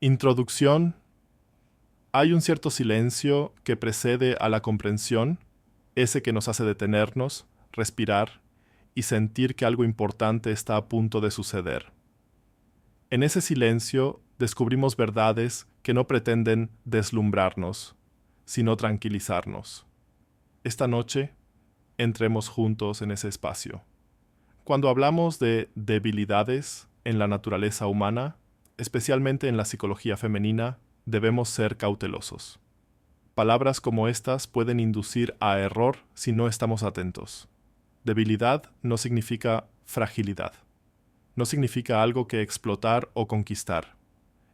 Introducción. Hay un cierto silencio que precede a la comprensión, ese que nos hace detenernos, respirar y sentir que algo importante está a punto de suceder. En ese silencio descubrimos verdades que no pretenden deslumbrarnos, sino tranquilizarnos. Esta noche, entremos juntos en ese espacio. Cuando hablamos de debilidades en la naturaleza humana, especialmente en la psicología femenina, debemos ser cautelosos. Palabras como estas pueden inducir a error si no estamos atentos. Debilidad no significa fragilidad. No significa algo que explotar o conquistar.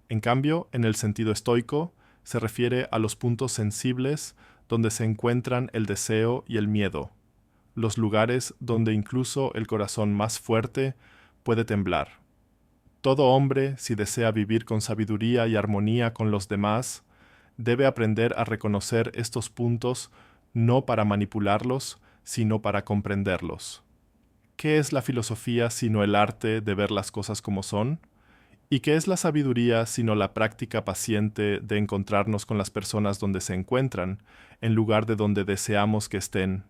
En cambio, en el sentido estoico, se refiere a los puntos sensibles donde se encuentran el deseo y el miedo, los lugares donde incluso el corazón más fuerte puede temblar. Todo hombre, si desea vivir con sabiduría y armonía con los demás, debe aprender a reconocer estos puntos no para manipularlos, sino para comprenderlos. ¿Qué es la filosofía sino el arte de ver las cosas como son? ¿Y qué es la sabiduría sino la práctica paciente de encontrarnos con las personas donde se encuentran, en lugar de donde deseamos que estén?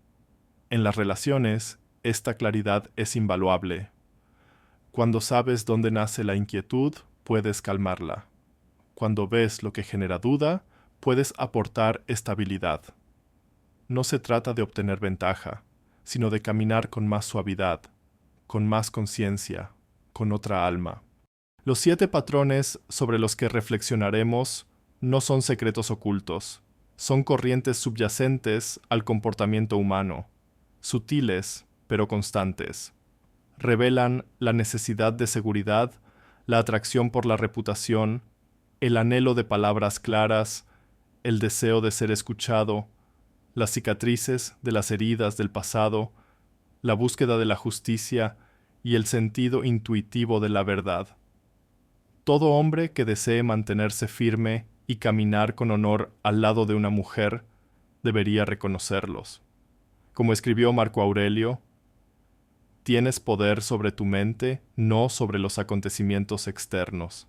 En las relaciones, esta claridad es invaluable. Cuando sabes dónde nace la inquietud, puedes calmarla. Cuando ves lo que genera duda, puedes aportar estabilidad. No se trata de obtener ventaja, sino de caminar con más suavidad, con más conciencia, con otra alma. Los 7 patrones sobre los que reflexionaremos no son secretos ocultos, son corrientes subyacentes al comportamiento humano, sutiles pero constantes. Revelan la necesidad de seguridad, la atracción por la reputación, el anhelo de palabras claras, el deseo de ser escuchado, las cicatrices de las heridas del pasado, la búsqueda de la justicia y el sentido intuitivo de la verdad. Todo hombre que desee mantenerse firme y caminar con honor al lado de una mujer debería reconocerlos. Como escribió Marco Aurelio, tienes poder sobre tu mente, no sobre los acontecimientos externos.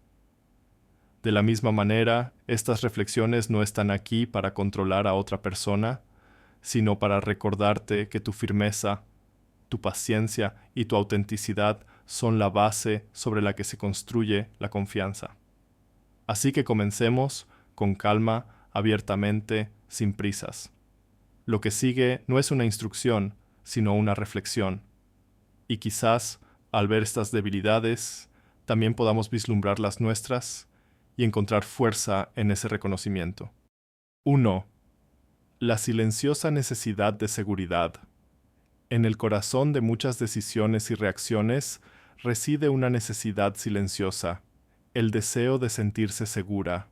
De la misma manera, estas reflexiones no están aquí para controlar a otra persona, sino para recordarte que tu firmeza, tu paciencia y tu autenticidad son la base sobre la que se construye la confianza. Así que comencemos con calma, abiertamente, sin prisas. Lo que sigue no es una instrucción, sino una reflexión. Y quizás, al ver estas debilidades, también podamos vislumbrar las nuestras y encontrar fuerza en ese reconocimiento. 1. La silenciosa necesidad de seguridad. En el corazón de muchas decisiones y reacciones reside una necesidad silenciosa, el deseo de sentirse segura.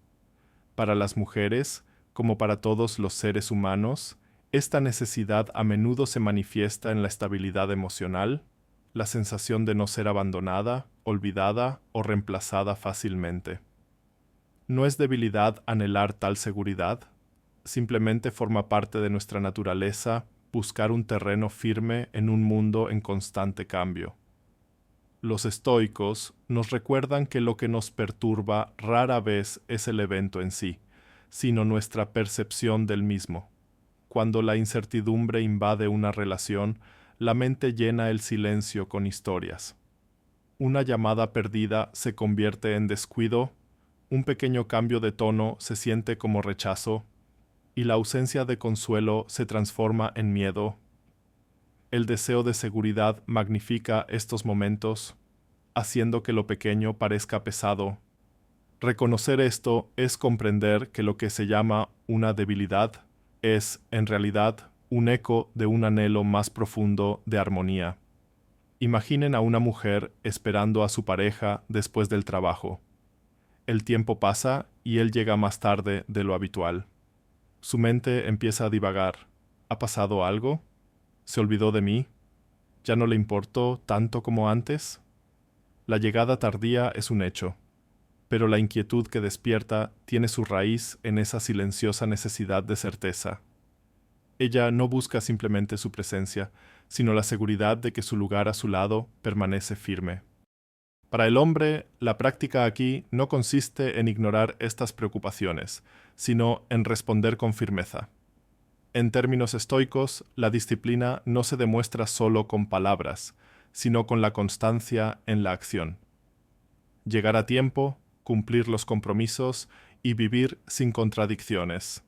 Para las mujeres, como para todos los seres humanos, esta necesidad a menudo se manifiesta en la estabilidad emocional, la sensación de no ser abandonada, olvidada o reemplazada fácilmente. No es debilidad anhelar tal seguridad, simplemente forma parte de nuestra naturaleza buscar un terreno firme en un mundo en constante cambio. Los estoicos nos recuerdan que lo que nos perturba rara vez es el evento en sí, sino nuestra percepción del mismo. Cuando la incertidumbre invade una relación, la mente llena el silencio con historias. Una llamada perdida se convierte en descuido, un pequeño cambio de tono se siente como rechazo, y la ausencia de consuelo se transforma en miedo. El deseo de seguridad magnifica estos momentos, haciendo que lo pequeño parezca pesado. Reconocer esto es comprender que lo que se llama una debilidad es, en realidad, un eco de un anhelo más profundo de armonía. Imaginen a una mujer esperando a su pareja después del trabajo. El tiempo pasa y él llega más tarde de lo habitual. Su mente empieza a divagar. ¿Ha pasado algo? ¿Se olvidó de mí? ¿Ya no le importó tanto como antes? La llegada tardía es un hecho, pero la inquietud que despierta tiene su raíz en esa silenciosa necesidad de certeza. Ella no busca simplemente su presencia, sino la seguridad de que su lugar a su lado permanece firme. Para el hombre, la práctica aquí no consiste en ignorar estas preocupaciones, sino en responder con firmeza. En términos estoicos, la disciplina no se demuestra solo con palabras, sino con la constancia en la acción. Llegar a tiempo, cumplir los compromisos y vivir sin contradicciones.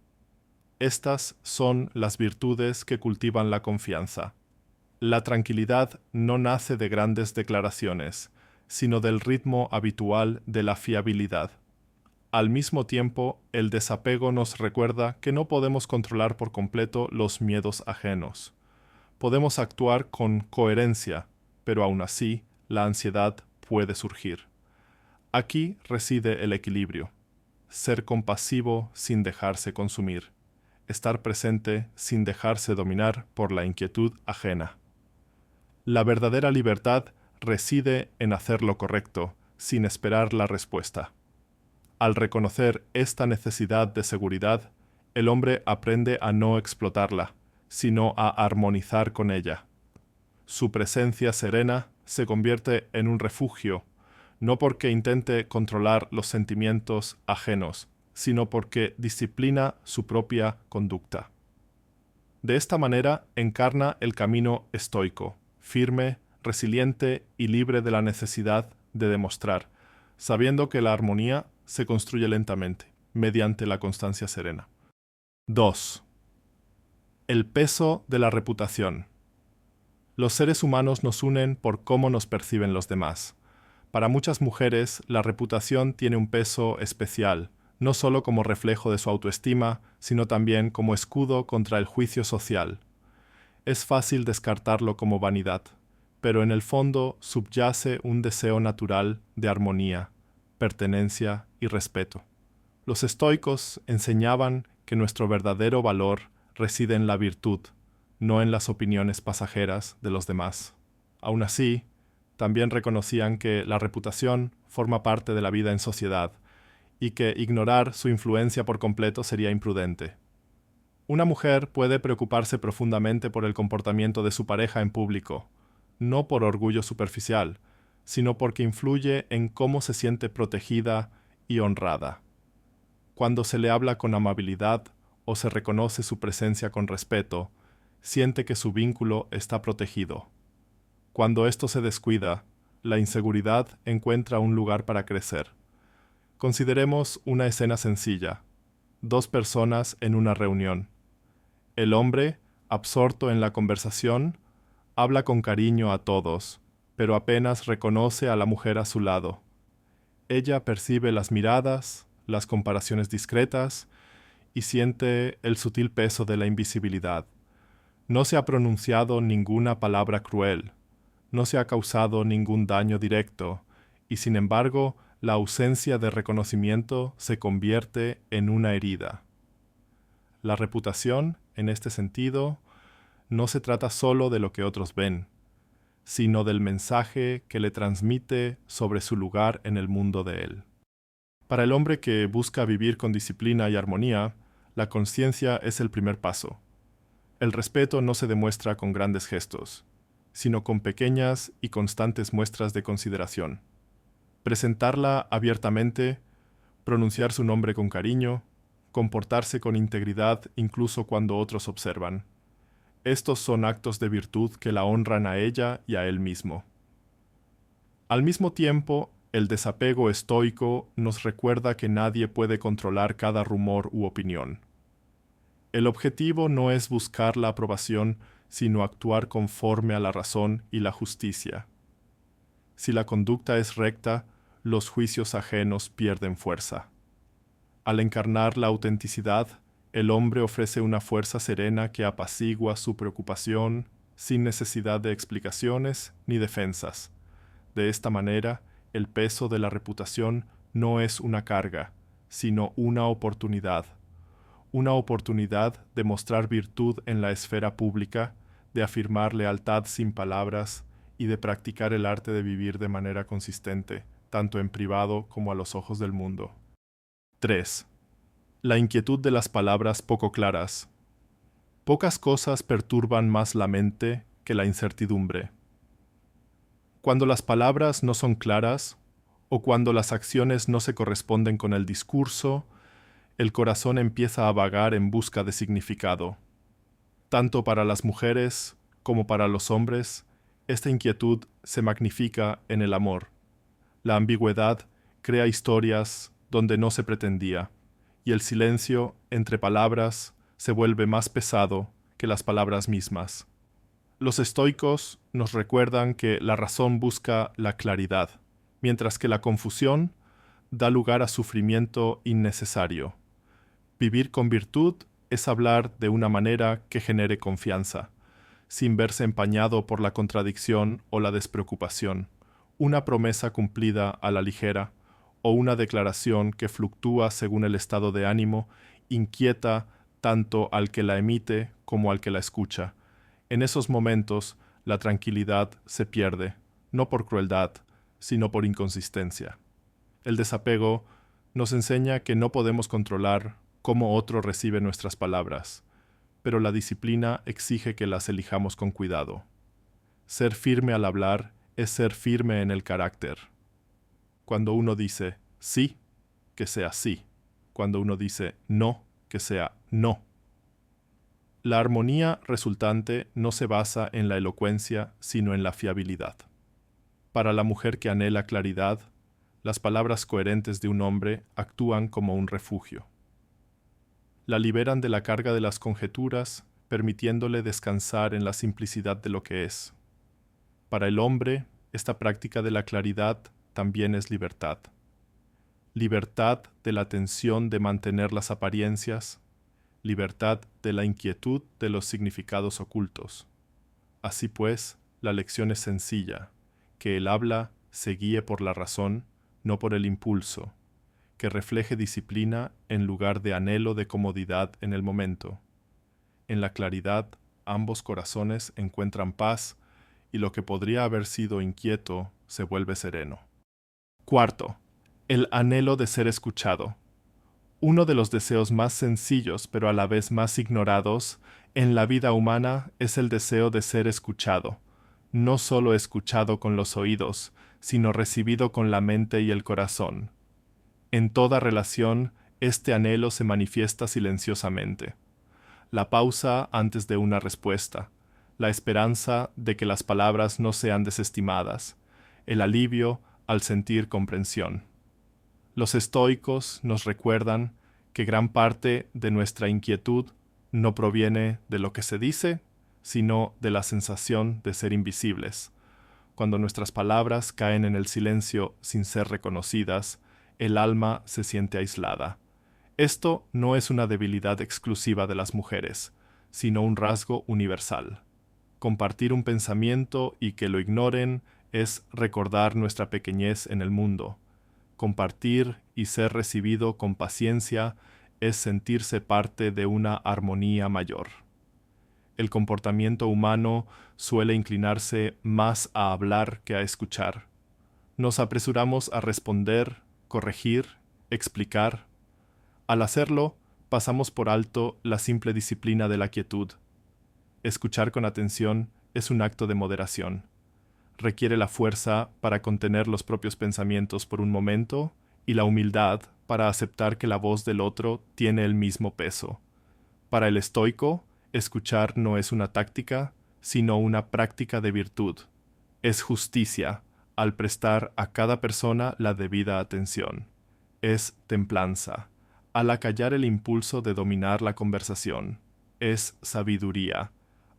Estas son las virtudes que cultivan la confianza. La tranquilidad no nace de grandes declaraciones, sino del ritmo habitual de la fiabilidad. Al mismo tiempo, el desapego nos recuerda que no podemos controlar por completo los miedos ajenos. Podemos actuar con coherencia, pero aún así, la ansiedad puede surgir. Aquí reside el equilibrio. Ser compasivo sin dejarse consumir. Estar presente sin dejarse dominar por la inquietud ajena. La verdadera libertad reside en hacer lo correcto, sin esperar la respuesta. Al reconocer esta necesidad de seguridad, el hombre aprende a no explotarla, sino a armonizar con ella. Su presencia serena se convierte en un refugio, no porque intente controlar los sentimientos ajenos, sino porque disciplina su propia conducta. De esta manera encarna el camino estoico, firme, resiliente y libre de la necesidad de demostrar, sabiendo que la armonía se construye lentamente, mediante la constancia serena. 2. El peso de la reputación. Los seres humanos nos unen por cómo nos perciben los demás. Para muchas mujeres, la reputación tiene un peso especial, no solo como reflejo de su autoestima, sino también como escudo contra el juicio social. Es fácil descartarlo como vanidad, pero en el fondo subyace un deseo natural de armonía, pertenencia y respeto. Los estoicos enseñaban que nuestro verdadero valor reside en la virtud, no en las opiniones pasajeras de los demás. Aún así, también reconocían que la reputación forma parte de la vida en sociedad y que ignorar su influencia por completo sería imprudente. Una mujer puede preocuparse profundamente por el comportamiento de su pareja en público, no por orgullo superficial, sino porque influye en cómo se siente protegida y honrada. Cuando se le habla con amabilidad o se reconoce su presencia con respeto, siente que su vínculo está protegido. Cuando esto se descuida, la inseguridad encuentra un lugar para crecer. Consideremos una escena sencilla. 2 personas en una reunión. El hombre, absorto en la conversación, habla con cariño a todos, pero apenas reconoce a la mujer a su lado. Ella percibe las miradas, las comparaciones discretas y siente el sutil peso de la invisibilidad. No se ha pronunciado ninguna palabra cruel, no se ha causado ningún daño directo, y sin embargo, la ausencia de reconocimiento se convierte en una herida. La reputación, en este sentido, no se trata solo de lo que otros ven, sino del mensaje que le transmite sobre su lugar en el mundo de él. Para el hombre que busca vivir con disciplina y armonía, la conciencia es el primer paso. El respeto no se demuestra con grandes gestos, sino con pequeñas y constantes muestras de consideración. Presentarla abiertamente, pronunciar su nombre con cariño, comportarse con integridad incluso cuando otros observan. Estos son actos de virtud que la honran a ella y a él mismo. Al mismo tiempo, el desapego estoico nos recuerda que nadie puede controlar cada rumor u opinión. El objetivo no es buscar la aprobación, sino actuar conforme a la razón y la justicia. Si la conducta es recta, los juicios ajenos pierden fuerza. Al encarnar la autenticidad, el hombre ofrece una fuerza serena que apacigua su preocupación sin necesidad de explicaciones ni defensas. De esta manera, el peso de la reputación no es una carga, sino una oportunidad de mostrar virtud en la esfera pública, de afirmar lealtad sin palabras y de practicar el arte de vivir de manera consistente, tanto en privado como a los ojos del mundo. 3. La inquietud de las palabras poco claras. Pocas cosas perturban más la mente que la incertidumbre. Cuando las palabras no son claras o cuando las acciones no se corresponden con el discurso, el corazón empieza a vagar en busca de significado. Tanto para las mujeres como para los hombres, esta inquietud se magnifica en el amor. La ambigüedad crea historias donde no se pretendía, y el silencio entre palabras se vuelve más pesado que las palabras mismas. Los estoicos nos recuerdan que la razón busca la claridad, mientras que la confusión da lugar a sufrimiento innecesario. Vivir con virtud es hablar de una manera que genere confianza, sin verse empañado por la contradicción o la despreocupación, una promesa cumplida a la ligera o una declaración que fluctúa según el estado de ánimo, inquieta tanto al que la emite como al que la escucha. En esos momentos, la tranquilidad se pierde, no por crueldad, sino por inconsistencia. El desapego nos enseña que no podemos controlar cómo otro recibe nuestras palabras, pero la disciplina exige que las elijamos con cuidado. Ser firme al hablar es ser firme en el carácter. Cuando uno dice sí, que sea sí. Cuando uno dice no, que sea no. La armonía resultante no se basa en la elocuencia, sino en la fiabilidad. Para la mujer que anhela claridad, las palabras coherentes de un hombre actúan como un refugio. La liberan de la carga de las conjeturas, permitiéndole descansar en la simplicidad de lo que es. Para el hombre, esta práctica de la claridad también es libertad. Libertad de la tensión de mantener las apariencias, libertad de la inquietud de los significados ocultos. Así pues, la lección es sencilla, que el habla se guíe por la razón, no por el impulso, que refleje disciplina en lugar de anhelo de comodidad en el momento. En la claridad, ambos corazones encuentran paz y lo que podría haber sido inquieto se vuelve sereno. Cuarto, el anhelo de ser escuchado. Uno de los deseos más sencillos, pero a la vez más ignorados, en la vida humana es el deseo de ser escuchado, no solo escuchado con los oídos, sino recibido con la mente y el corazón. En toda relación, este anhelo se manifiesta silenciosamente. La pausa antes de una respuesta, la esperanza de que las palabras no sean desestimadas, el alivio al sentir comprensión. Los estoicos nos recuerdan que gran parte de nuestra inquietud no proviene de lo que se dice, sino de la sensación de ser invisibles. Cuando nuestras palabras caen en el silencio sin ser reconocidas, el alma se siente aislada. Esto no es una debilidad exclusiva de las mujeres, sino un rasgo universal. Compartir un pensamiento y que lo ignoren es recordar nuestra pequeñez en el mundo. Compartir y ser recibido con paciencia es sentirse parte de una armonía mayor. El comportamiento humano suele inclinarse más a hablar que a escuchar. Nos apresuramos a responder, corregir, explicar. Al hacerlo, pasamos por alto la simple disciplina de la quietud. Escuchar con atención es un acto de moderación. Requiere la fuerza para contener los propios pensamientos por un momento y la humildad para aceptar que la voz del otro tiene el mismo peso. Para el estoico, escuchar no es una táctica, sino una práctica de virtud. Es justicia al prestar a cada persona la debida atención. Es templanza al acallar el impulso de dominar la conversación. Es sabiduría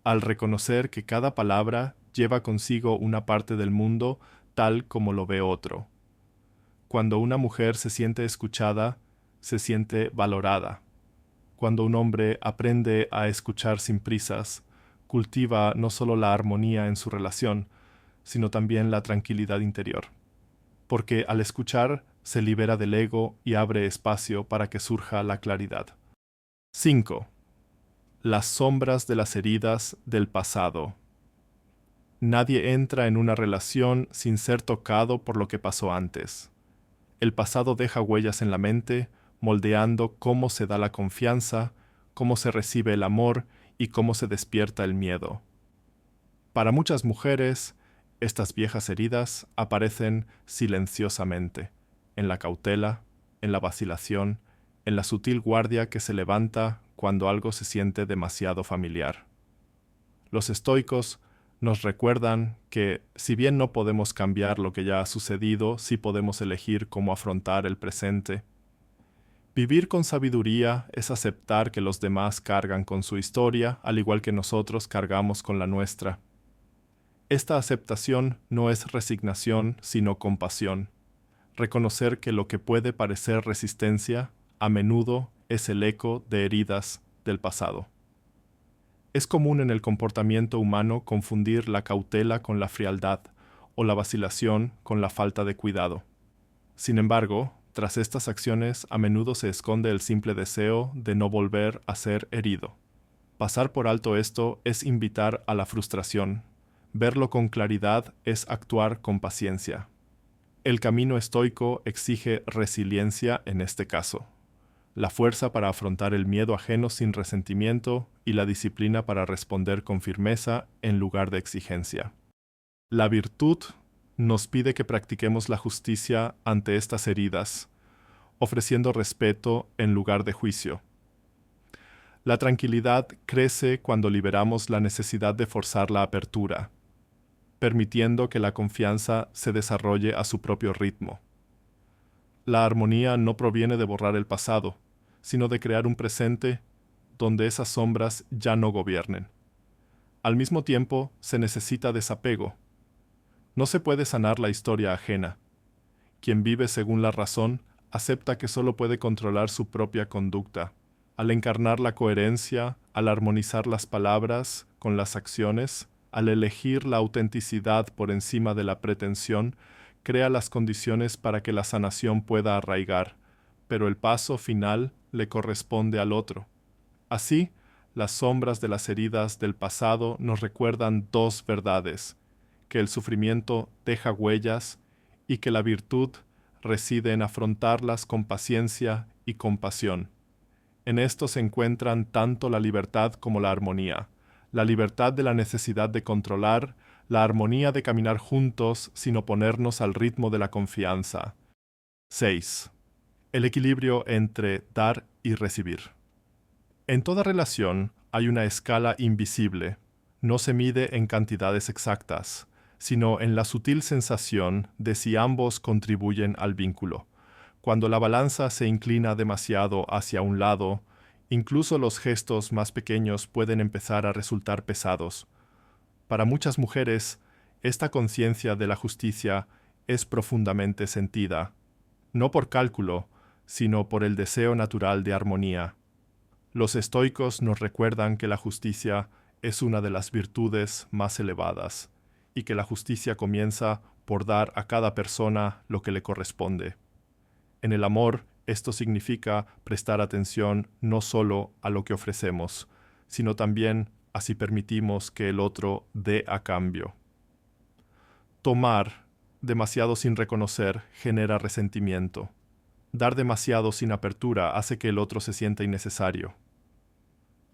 al reconocer que cada palabra lleva consigo una parte del mundo tal como lo ve otro. Cuando una mujer se siente escuchada, se siente valorada. Cuando un hombre aprende a escuchar sin prisas, cultiva no solo la armonía en su relación, sino también la tranquilidad interior. Porque al escuchar se libera del ego y abre espacio para que surja la claridad. 5. Las sombras de las heridas del pasado. Nadie entra en una relación sin ser tocado por lo que pasó antes. El pasado deja huellas en la mente, moldeando cómo se da la confianza, cómo se recibe el amor y cómo se despierta el miedo. Para muchas mujeres, Estas viejas heridas aparecen silenciosamente, en la cautela, en la vacilación, en la sutil guardia que se levanta cuando algo se siente demasiado familiar. Los estoicos nos recuerdan que, si bien no podemos cambiar lo que ya ha sucedido, sí podemos elegir cómo afrontar el presente. Vivir con sabiduría es aceptar que los demás cargan con su historia, al igual que nosotros cargamos con la nuestra. Esta aceptación no es resignación, sino compasión. Reconocer que lo que puede parecer resistencia, a menudo es el eco de heridas del pasado. Es común en el comportamiento humano confundir la cautela con la frialdad o la vacilación con la falta de cuidado. Sin embargo, tras estas acciones a menudo se esconde el simple deseo de no volver a ser herido. Pasar por alto esto es invitar a la frustración. Verlo con claridad es actuar con paciencia. El camino estoico exige resiliencia en este caso, la fuerza para afrontar el miedo ajeno sin resentimiento y la disciplina para responder con firmeza en lugar de exigencia. La virtud nos pide que practiquemos la justicia ante estas heridas, ofreciendo respeto en lugar de juicio. La tranquilidad crece cuando liberamos la necesidad de forzar la apertura, permitiendo que la confianza se desarrolle a su propio ritmo. La armonía no proviene de borrar el pasado, sino de crear un presente donde esas sombras ya no gobiernen. Al mismo tiempo, se necesita desapego. No se puede sanar la historia ajena. Quien vive según la razón acepta que solo puede controlar su propia conducta. Al encarnar la coherencia, al armonizar las palabras con las acciones, al elegir la autenticidad por encima de la pretensión, crea las condiciones para que la sanación pueda arraigar, pero el paso final le corresponde al otro. Así, las sombras de las heridas del pasado nos recuerdan dos verdades: que el sufrimiento deja huellas y que la virtud reside en afrontarlas con paciencia y compasión. En esto se encuentran tanto la libertad como la armonía, la libertad de la necesidad de controlar, la armonía de caminar juntos sin oponernos al ritmo de la confianza. 6. El equilibrio entre dar y recibir. En toda relación hay una escala invisible. No se mide en cantidades exactas, sino en la sutil sensación de si ambos contribuyen al vínculo. Cuando la balanza se inclina demasiado hacia un lado, incluso los gestos más pequeños pueden empezar a resultar pesados. Para muchas mujeres, esta conciencia de la justicia es profundamente sentida, no por cálculo, sino por el deseo natural de armonía. Los estoicos nos recuerdan que la justicia es una de las virtudes más elevadas, y que la justicia comienza por dar a cada persona lo que le corresponde. En el amor, esto significa prestar atención no solo a lo que ofrecemos, sino también a si permitimos que el otro dé a cambio. Tomar demasiado sin reconocer genera resentimiento. Dar demasiado sin apertura hace que el otro se sienta innecesario.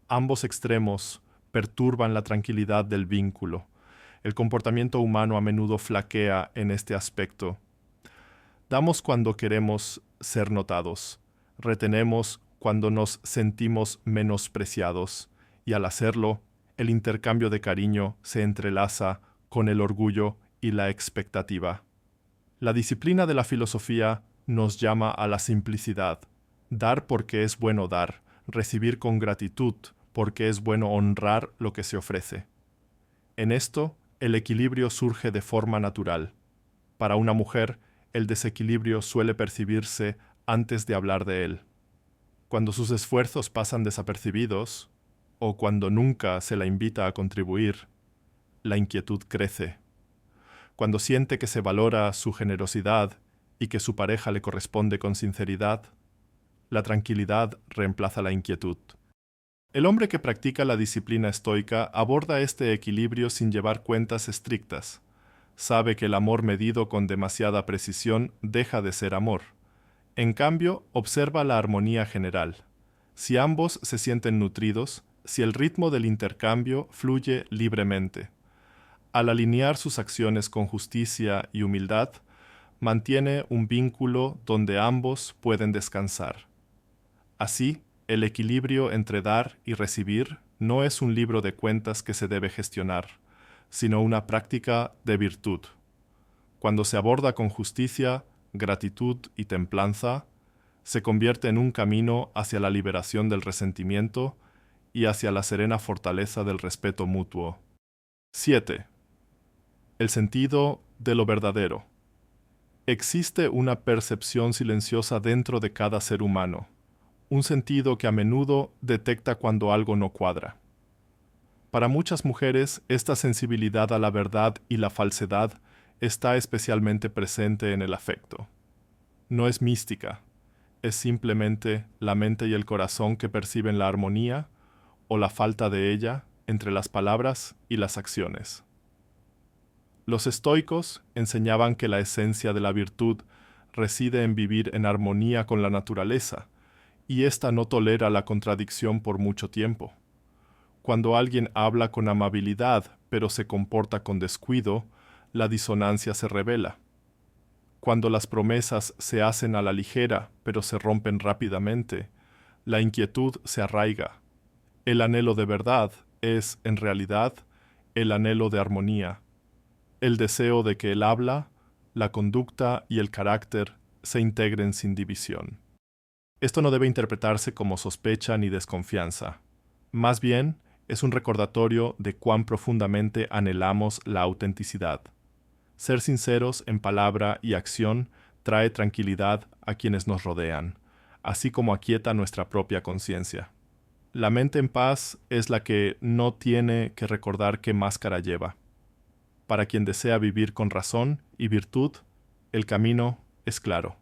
Ambos extremos perturban la tranquilidad del vínculo. El comportamiento humano a menudo flaquea en este aspecto. Damos cuando queremos ser notados. Retenemos cuando nos sentimos menospreciados. Y al hacerlo, el intercambio de cariño se entrelaza con el orgullo y la expectativa. La disciplina de la filosofía nos llama a la simplicidad. Dar porque es bueno dar. Recibir con gratitud porque es bueno honrar lo que se ofrece. En esto, el equilibrio surge de forma natural. Para una mujer, el desequilibrio suele percibirse antes de hablar de él. Cuando sus esfuerzos pasan desapercibidos, o cuando nunca se la invita a contribuir, la inquietud crece. Cuando siente que se valora su generosidad y que su pareja le corresponde con sinceridad, la tranquilidad reemplaza la inquietud. El hombre que practica la disciplina estoica aborda este equilibrio sin llevar cuentas estrictas. Sabe que el amor medido con demasiada precisión deja de ser amor. En cambio, observa la armonía general. Si ambos se sienten nutridos, si el ritmo del intercambio fluye libremente. Al alinear sus acciones con justicia y humildad, mantiene un vínculo donde ambos pueden descansar. Así, el equilibrio entre dar y recibir no es un libro de cuentas que se debe gestionar, sino una práctica de virtud. Cuando se aborda con justicia, gratitud y templanza, se convierte en un camino hacia la liberación del resentimiento y hacia la serena fortaleza del respeto mutuo. 7. El sentido de lo verdadero. Existe una percepción silenciosa dentro de cada ser humano, un sentido que a menudo detecta cuando algo no cuadra. Para muchas mujeres, esta sensibilidad a la verdad y la falsedad está especialmente presente en el afecto. No es mística, es simplemente la mente y el corazón que perciben la armonía o la falta de ella entre las palabras y las acciones. Los estoicos enseñaban que la esencia de la virtud reside en vivir en armonía con la naturaleza, y ésta no tolera la contradicción por mucho tiempo. Cuando alguien habla con amabilidad, pero se comporta con descuido, la disonancia se revela. Cuando las promesas se hacen a la ligera, pero se rompen rápidamente, la inquietud se arraiga. El anhelo de verdad es, en realidad, el anhelo de armonía, el deseo de que el habla, la conducta y el carácter se integren sin división. Esto no debe interpretarse como sospecha ni desconfianza. Más bien, es un recordatorio de cuán profundamente anhelamos la autenticidad. Ser sinceros en palabra y acción trae tranquilidad a quienes nos rodean, así como aquieta nuestra propia conciencia. La mente en paz es la que no tiene que recordar qué máscara lleva. Para quien desea vivir con razón y virtud, el camino es claro.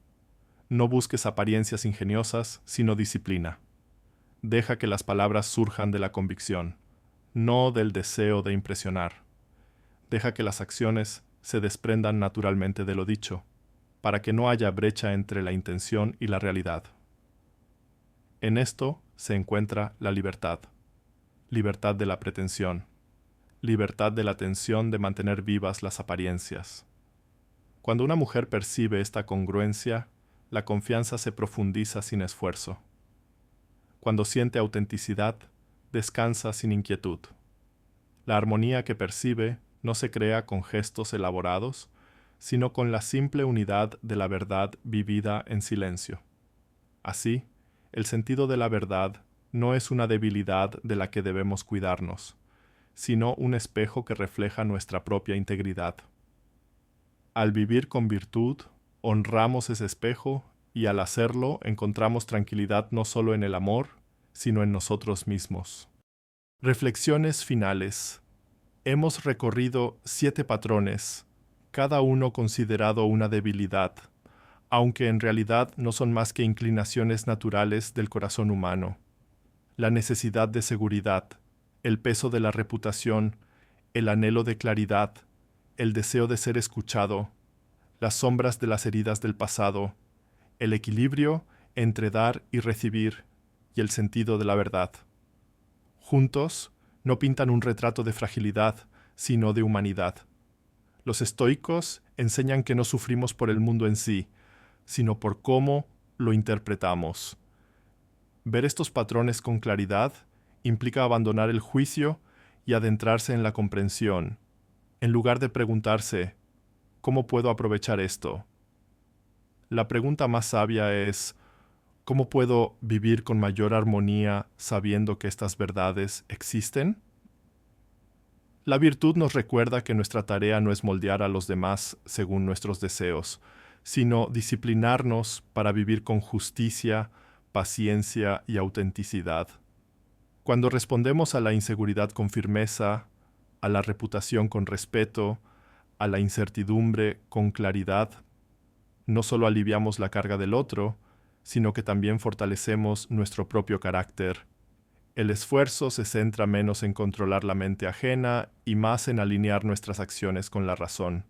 No busques apariencias ingeniosas, sino disciplina. Deja que las palabras surjan de la convicción, no del deseo de impresionar. Deja que las acciones se desprendan naturalmente de lo dicho, para que no haya brecha entre la intención y la realidad. En esto se encuentra la libertad. Libertad de la pretensión. Libertad de la tensión de mantener vivas las apariencias. Cuando una mujer percibe esta congruencia, la confianza se profundiza sin esfuerzo. Cuando siente autenticidad, descansa sin inquietud. La armonía que percibe no se crea con gestos elaborados, sino con la simple unidad de la verdad vivida en silencio. Así, el sentido de la verdad no es una debilidad de la que debemos cuidarnos, sino un espejo que refleja nuestra propia integridad. Al vivir con virtud, honramos ese espejo y al hacerlo encontramos tranquilidad no solo en el amor, sino en nosotros mismos. Reflexiones finales. Hemos recorrido 7 patrones, cada uno considerado una debilidad, aunque en realidad no son más que inclinaciones naturales del corazón humano. La necesidad de seguridad, el peso de la reputación, el anhelo de claridad, el deseo de ser escuchado, las sombras de las heridas del pasado, el equilibrio entre dar y recibir y el sentido de la verdad. Juntos, no pintan un retrato de fragilidad, sino de humanidad. Los estoicos enseñan que no sufrimos por el mundo en sí, sino por cómo lo interpretamos. Ver estos patrones con claridad implica abandonar el juicio y adentrarse en la comprensión, en lugar de preguntarse, ¿cómo puedo aprovechar esto? La pregunta más sabia es, ¿cómo puedo vivir con mayor armonía sabiendo que estas verdades existen? La virtud nos recuerda que nuestra tarea no es moldear a los demás según nuestros deseos, sino disciplinarnos para vivir con justicia, paciencia y autenticidad. Cuando respondemos a la inseguridad con firmeza, a la reputación con respeto, a la incertidumbre con claridad, no solo aliviamos la carga del otro, sino que también fortalecemos nuestro propio carácter. El esfuerzo se centra menos en controlar la mente ajena y más en alinear nuestras acciones con la razón.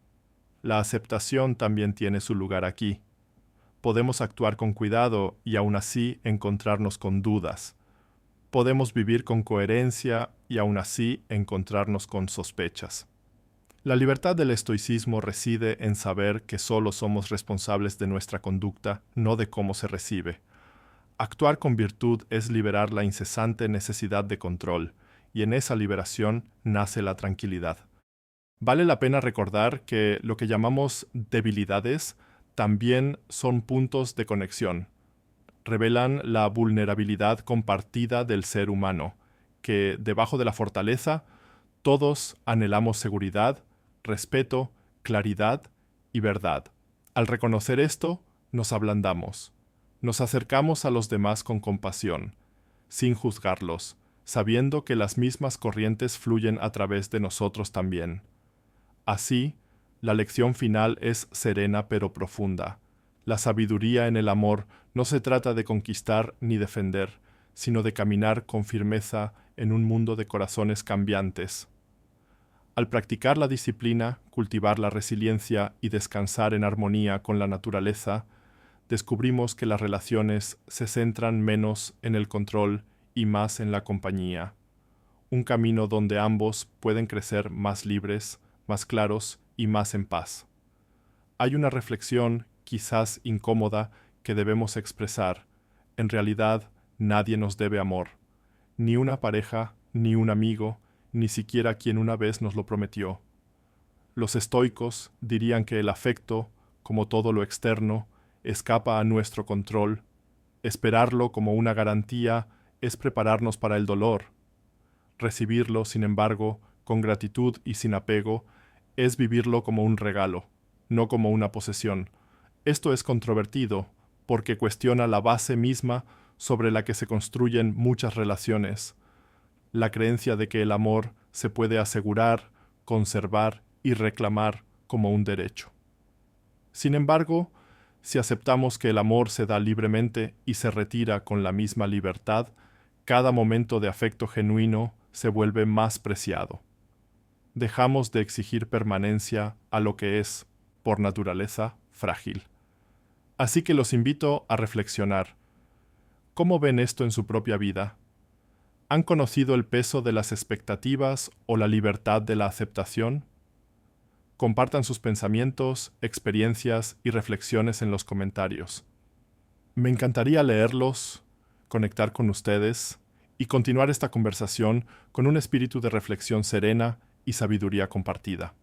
La aceptación también tiene su lugar aquí. Podemos actuar con cuidado y aún así encontrarnos con dudas. Podemos vivir con coherencia y aún así encontrarnos con sospechas. La libertad del estoicismo reside en saber que solo somos responsables de nuestra conducta, no de cómo se recibe. Actuar con virtud es liberar la incesante necesidad de control, y en esa liberación nace la tranquilidad. Vale la pena recordar que lo que llamamos debilidades también son puntos de conexión. Revelan la vulnerabilidad compartida del ser humano, que debajo de la fortaleza todos anhelamos seguridad, respeto, claridad y verdad. Al reconocer esto, nos ablandamos. Nos acercamos a los demás con compasión, sin juzgarlos, sabiendo que las mismas corrientes fluyen a través de nosotros también. Así, la lección final es serena pero profunda. La sabiduría en el amor no se trata de conquistar ni defender, sino de caminar con firmeza en un mundo de corazones cambiantes. Al practicar la disciplina, cultivar la resiliencia y descansar en armonía con la naturaleza, descubrimos que las relaciones se centran menos en el control y más en la compañía. Un camino donde ambos pueden crecer más libres, más claros y más en paz. Hay una reflexión, quizás incómoda, que debemos expresar. En realidad, nadie nos debe amor. Ni una pareja, ni un amigo, ni siquiera quien una vez nos lo prometió. Los estoicos dirían que el afecto, como todo lo externo, escapa a nuestro control. Esperarlo como una garantía es prepararnos para el dolor. Recibirlo, sin embargo, con gratitud y sin apego, es vivirlo como un regalo, no como una posesión. Esto es controvertido, porque cuestiona la base misma sobre la que se construyen muchas relaciones, la creencia de que el amor se puede asegurar, conservar y reclamar como un derecho. Sin embargo, si aceptamos que el amor se da libremente y se retira con la misma libertad, cada momento de afecto genuino se vuelve más preciado. Dejamos de exigir permanencia a lo que es, por naturaleza, frágil. Así que los invito a reflexionar. ¿Cómo ven esto en su propia vida? ¿Han conocido el peso de las expectativas o la libertad de la aceptación? Compartan sus pensamientos, experiencias y reflexiones en los comentarios. Me encantaría leerlos, conectar con ustedes y continuar esta conversación con un espíritu de reflexión serena y sabiduría compartida.